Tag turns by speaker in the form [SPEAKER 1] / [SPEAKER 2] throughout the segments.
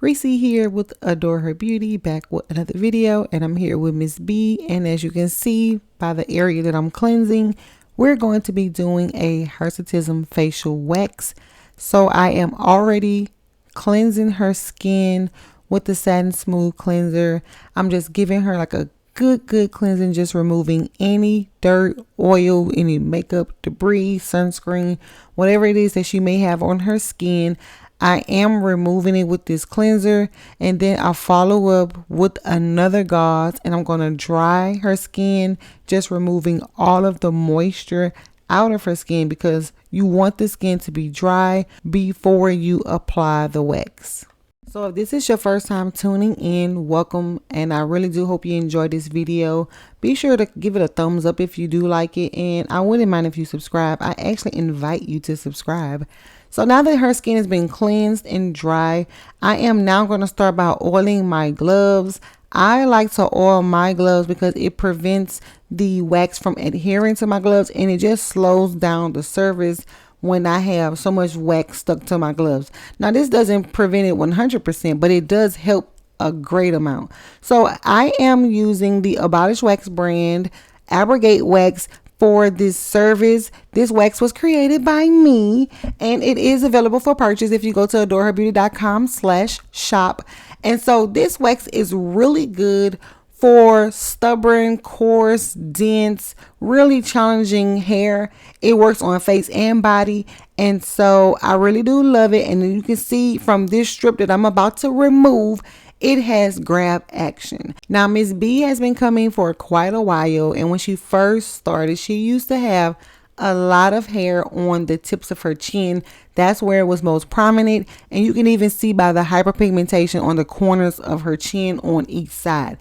[SPEAKER 1] Reese here with Adore Her Beauty, back with another video, and I'm here with Miss B. And as you can see by the area that I'm cleansing, we're going to be doing a Hirsutism facial wax. So I am already cleansing her skin with the Satin Smooth cleanser. I'm just giving her like a good cleansing, just removing any dirt, oil, any makeup, debris, sunscreen, whatever it is that she may have on her skin. I am removing it with this cleanser, and then I'll follow up with another gauze, and I'm going to dry her skin, just removing all of the moisture out of her skin, because you want the skin to be dry before you apply the wax. So if this is your first time tuning in, welcome, and I really do hope you enjoyed this video. Be sure to give it a thumbs up if you do like it, and I wouldn't mind if you subscribe. I actually invite you to subscribe. So now that her skin has been cleansed and dry, I am now going to start by oiling my gloves. I like to oil my gloves because it prevents the wax from adhering to my gloves, and it just slows down the surface when I have so much wax stuck to my gloves. Now this doesn't prevent it 100%, but it does help a great amount. So I am using the Ahbolish wax brand Abrogate wax for this service. This wax was created by me, and it is available for purchase if you go to adoreherbeauty.com/shop. And so this wax is really good for stubborn, coarse, dense, really challenging hair. It works on face and body, and so I really do love it. And you can see from this strip that I'm about to remove, it has grab action. Now Miss B has been coming for quite a while, and when she first started, she used to have a lot of hair on the tips of her chin. That's where it was most prominent, and you can even see by the hyperpigmentation on the corners of her chin on each side.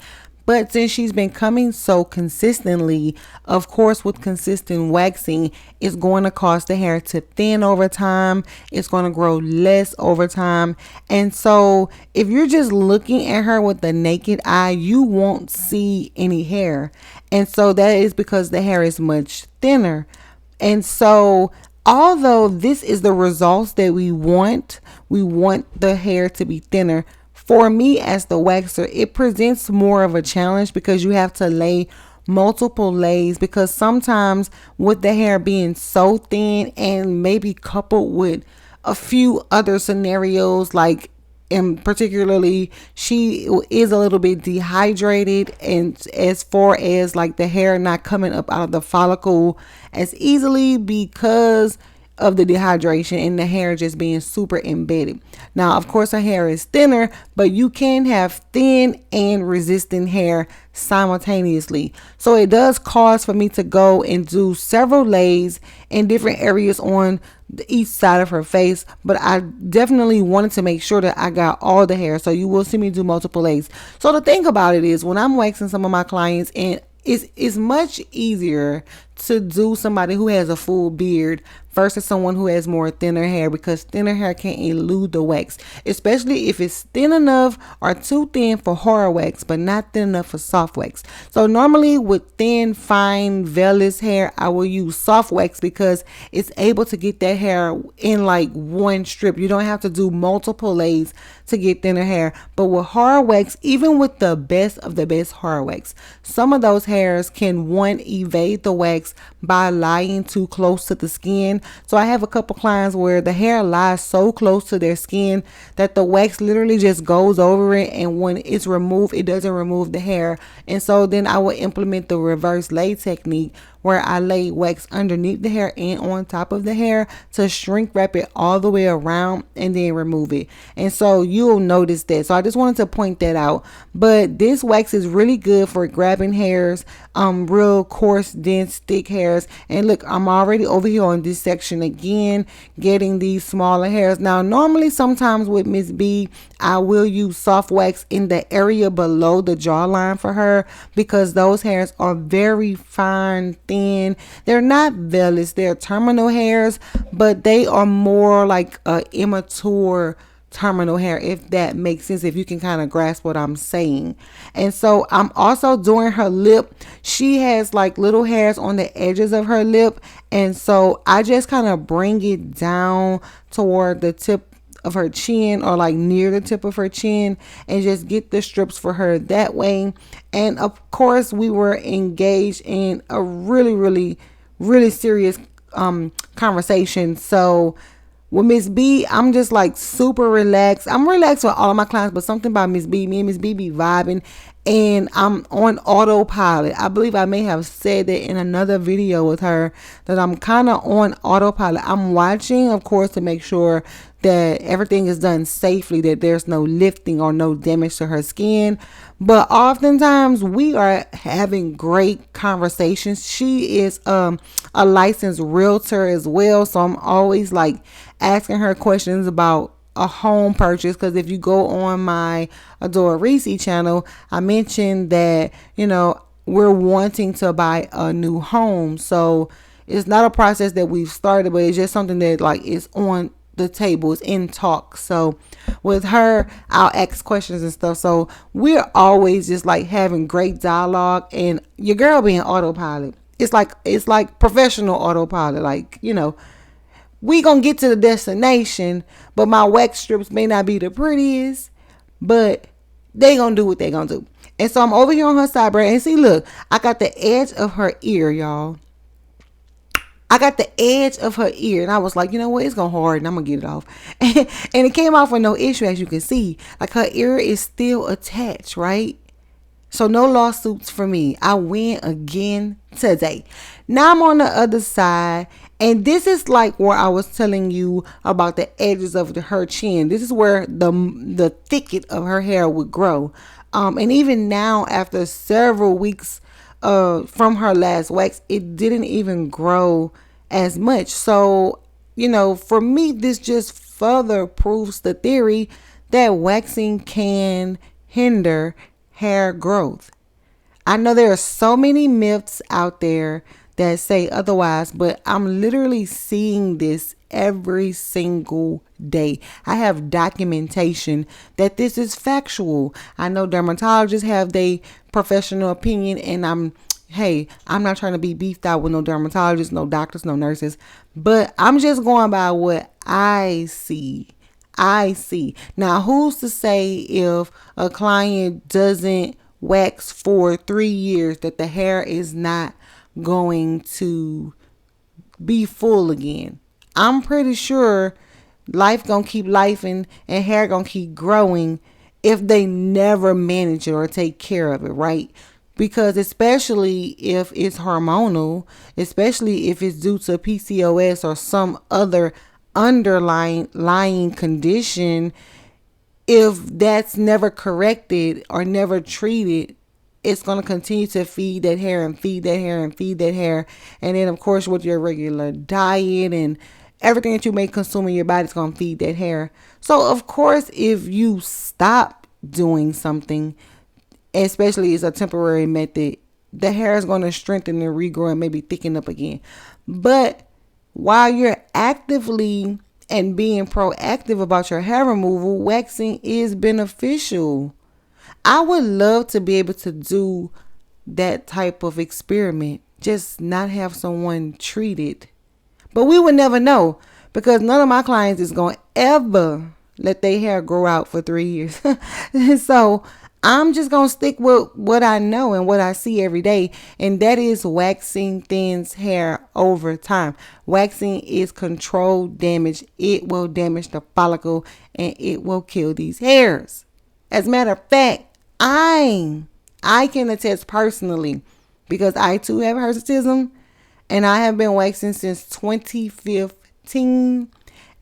[SPEAKER 1] But since she's been coming so consistently, of course, with consistent waxing, it's going to cause the hair to thin over time. It's going to grow less over time. And so if you're just looking at her with the naked eye, you won't see any hair. And so that is because the hair is much thinner. And so although this is the results that we want the hair to be thinner. For me as the waxer, it presents more of a challenge because you have to lay multiple layers, because sometimes with the hair being so thin, and maybe coupled with a few other scenarios, like and particularly she is a little bit dehydrated, and as far as like the hair not coming up out of the follicle as easily because of the dehydration and the hair just being super embedded. Now of course her hair is thinner, but you can have thin and resistant hair simultaneously. So it does cause for me to go and do several lays in different areas on each side of her face, but I definitely wanted to make sure that I got all the hair. So you will see me do multiple lays. So the thing about it is, when I'm waxing some of my clients, and it's much easier to do somebody who has a full beard versus someone who has more thinner hair, because thinner hair can elude the wax, especially if it's thin enough or too thin for hard wax but not thin enough for soft wax. So normally with thin, fine, vellus hair, I will use soft wax because it's able to get that hair in like one strip. You don't have to do multiple layers to get thinner hair. But with hard wax, even with the best of the best hard wax, some of those hairs can evade the wax by lying too close to the skin. So I have a couple clients where the hair lies so close to their skin that the wax literally just goes over it, and when it's removed, it doesn't remove the hair. And so then I will implement the reverse lay technique, where I lay wax underneath the hair and on top of the hair to shrink wrap it all the way around and then remove it. And so you'll notice that. So I just wanted to point that out. But this wax is really good for grabbing hairs, real coarse, dense, thick hairs. And look, I'm already over here on this section again, getting these smaller hairs. Now normally sometimes with Miss B, I will use soft wax in the area below the jawline for her, because those hairs are very fine, thin. They're not vellus, they're terminal hairs, but they are more like immature terminal hair, if that makes sense, if you can kind of grasp what I'm saying. And so I'm also doing her lip. She has like little hairs on the edges of her lip, and so I just kind of bring it down toward the tip of her chin or like near the tip of her chin and just get the strips for her that way. And of course, we were engaged in a really serious conversation. So with Miss B, I'm just like super relaxed. I'm relaxed with all of my clients, but something about Miss B, me and Miss B be vibing, and I'm on autopilot. I believe I may have said that in another video with her, that I'm kind of on autopilot. I'm watching, of course, to make sure that everything is done safely, that there's no lifting or no damage to her skin. But oftentimes we are having great conversations. She is a licensed realtor as well, so I'm always like asking her questions about a home purchase, because if you go on my Adora Reese channel, I mentioned that, you know, we're wanting to buy a new home. So it's not a process that we've started, but it's just something that like is on the table, it's in talk. So with her, I'll ask questions and stuff. So we're always just like having great dialogue, and your girl being autopilot. It's like professional autopilot. Like, you know, we gonna get to the destination, but my wax strips may not be the prettiest, but they gonna do what they gonna do. And so I'm over here on her sideburn, and see, look, I got the edge of her ear, y'all. I got the edge of her ear, and I was like, you know what, it's gonna harden, I'm gonna get it off. And it came off with no issue, as you can see. Like, her ear is still attached, right? So no lawsuits for me. I win again today. Now I'm on the other side, and this is like where I was telling you about the edges of her chin. This is where the thicket of her hair would grow. And even now, after several weeks from her last wax, it didn't even grow as much. So, you know, for me, this just further proves the theory that waxing can hinder hair growth. I know there are so many myths out there that say otherwise, but I'm literally seeing this every single day. I have documentation that this is factual. I know dermatologists have their professional opinion, and I'm not trying to be beefed out with no dermatologists, no doctors, no nurses, but I'm just going by what I see. Now, who's to say if a client doesn't wax for 3 years that the hair is not going to be full again? I'm pretty sure life gonna keep lifing and hair gonna keep growing if they never manage it or take care of it, right? Because especially if it's hormonal, especially if it's due to PCOS or some other underlying condition, if that's never corrected or never treated, it's going to continue to feed that hair and feed that hair and feed that hair. And then, of course, with your regular diet and everything that you may consume in your body, it's going to feed that hair. So, of course, if you stop doing something, especially as a temporary method, the hair is going to strengthen and regrow and maybe thicken up again. But while you're actively and being proactive about your hair removal, waxing is beneficial. I would love to be able to do that type of experiment, just not have someone treat it. But we would never know, because none of my clients is going to ever let their hair grow out for 3 years. So I'm just going to stick with what I know and what I see every day. And that is waxing thins hair over time. Waxing is controlled damage. It will damage the follicle and it will kill these hairs. As a matter of fact, I can attest personally, because I too have hirsutism, and I have been waxing since 2015,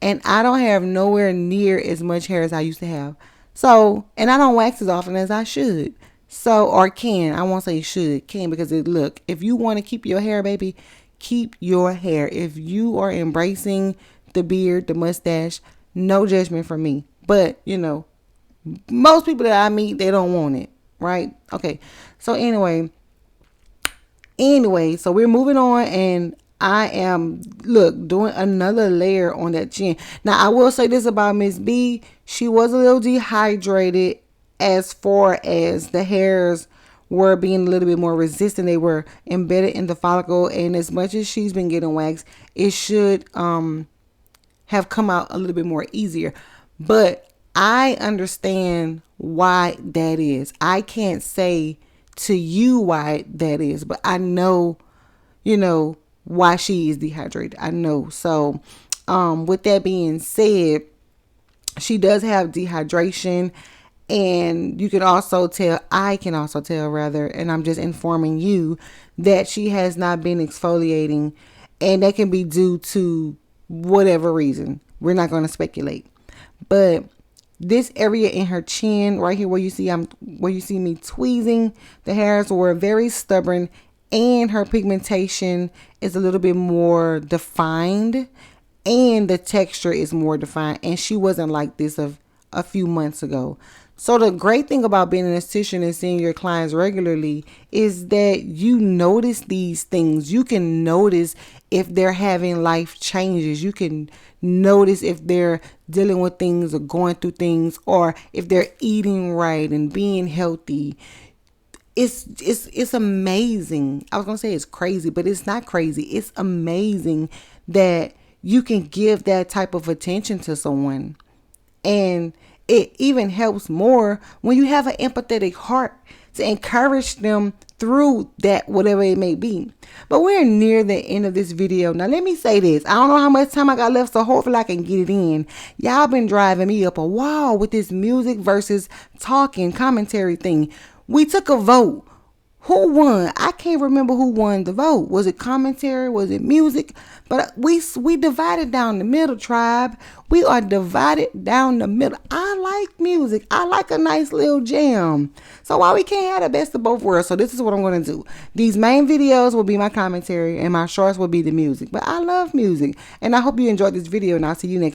[SPEAKER 1] and I don't have nowhere near as much hair as I used to have. So, and I don't wax as often as I should. So, or can. I won't say should, can, because look, if you want to keep your hair, baby, keep your hair. If you are embracing the beard, the mustache, no judgment from me. But, you know, most people that I meet, they don't want it, right? Okay. So anyway, so we're moving on, and I am, doing another layer on that chin. Now, I will say this about Miss B. She was a little dehydrated as far as the hairs were being a little bit more resistant. They were embedded in the follicle, and as much as she's been getting waxed, it should have come out a little bit more easier. But I understand why that is. I can't say to you why that is, but I know, why she is dehydrated. I know. So, with that being said, she does have dehydration, and you can also tell, I can also tell rather, and I'm just informing you that she has not been exfoliating, and that can be due to whatever reason. We're not going to speculate. But this area in her chin right here where you see me tweezing, the hairs were very stubborn, and her pigmentation is a little bit more defined, and the texture is more defined, and she wasn't like this a few months ago. So the great thing about being an esthetician and seeing your clients regularly is that you notice these things. You can notice if they're having life changes. You can notice if they're dealing with things or going through things, or if they're eating right and being healthy. It's amazing. I was gonna say it's crazy, but it's not crazy. It's amazing that you can give that type of attention to someone. And it even helps more when you have an empathetic heart to encourage them through that, whatever it may be. But we're near the end of this video. Now, let me say this. I don't know how much time I got left, so hopefully I can get it in. Y'all been driving me up a wall with this music versus talking commentary thing. We took a vote. Who won? I can't remember who won the vote. Was it commentary? Was it music? But we divided down the middle, tribe. We are divided down the middle. I like music. I like a nice little jam. So why we can't have the best of both worlds? So this is what I'm going to do. These main videos will be my commentary, and my shorts will be the music. But I love music. And I hope you enjoyed this video, and I'll see you next time.